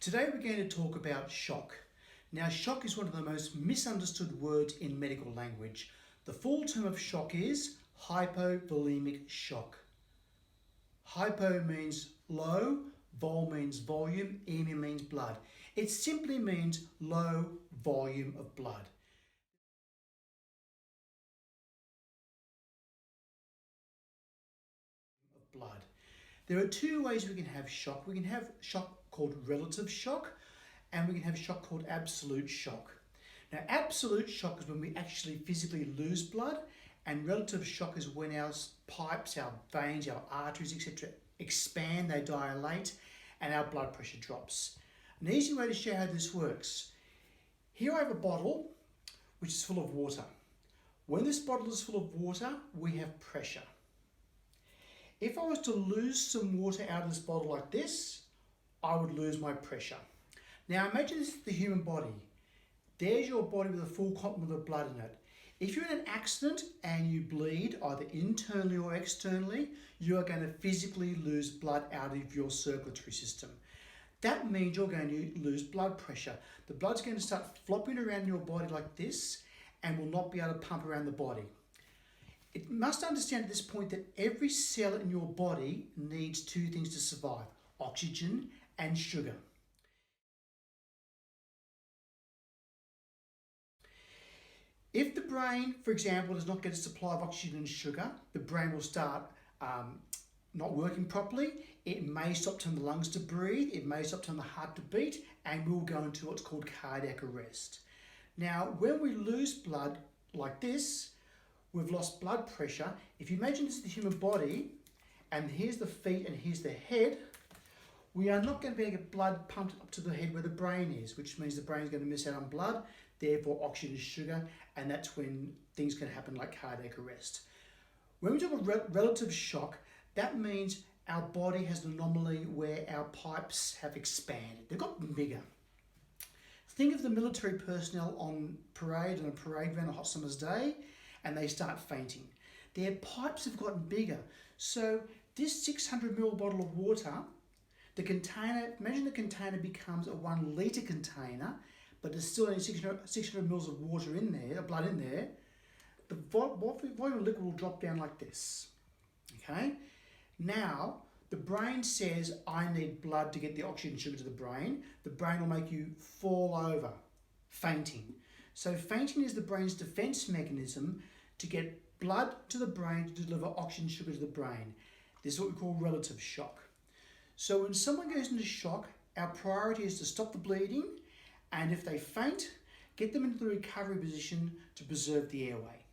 Today we're going to talk about shock. Now, shock is one of the most misunderstood words in medical language. The full term of shock is hypovolemic shock. Hypo means low, vol means volume, emi means blood. It simply means low volume of blood. There are two ways we can have shock. We can have shock called relative shock, and we can have shock called absolute shock. Now, absolute shock is when we actually physically lose blood, and relative shock is when our pipes, our veins, our arteries, etc. expand, they dilate, and our blood pressure drops. An easy way to show how this works. Here I have a bottle which is full of water. When this bottle is full of water, we have pressure. If I was to lose some water out of this bottle like this, I would lose my pressure. Now imagine this is the human body. There's your body with a full complement of blood in it. If you're in an accident and you bleed, either internally or externally, you are going to physically lose blood out of your circulatory system. That means you're going to lose blood pressure. The blood's going to start flopping around your body like this and will not be able to pump around the body. It must understand at this point that every cell in your body needs two things to survive: oxygen and sugar. If the brain, for example, does not get a supply of oxygen and sugar, the brain will start not working properly. It may stop telling the lungs to breathe, it may stop telling the heart to beat, and we'll go into what's called cardiac arrest. Now, when we lose blood like this, we've lost blood pressure. If you imagine this is the human body, and here's the feet and here's the head, we are not going to be able to get blood pumped up to the head where the brain is, which means the brain's going to miss out on blood, therefore oxygen and sugar, and that's when things can happen like cardiac arrest. When we talk about relative shock, that means our body has an anomaly where our pipes have expanded. They've gotten bigger. Think of the military personnel on parade a parade van on a hot summer's day, and they start fainting. Their pipes have gotten bigger. So this 600ml bottle of water, the container, imagine the container becomes a 1 litre container, but there's still only 600 mils of water in there, blood in there. The volume of liquid will drop down like this. Okay? Now, the brain says, I need blood to get the oxygen and sugar to the brain. The brain will make you fall over, fainting. So fainting is the brain's defense mechanism to get blood to the brain to deliver oxygen and sugar to the brain. This is what we call relative shock. So when someone goes into shock, our priority is to stop the bleeding, and if they faint, get them into the recovery position to preserve the airway.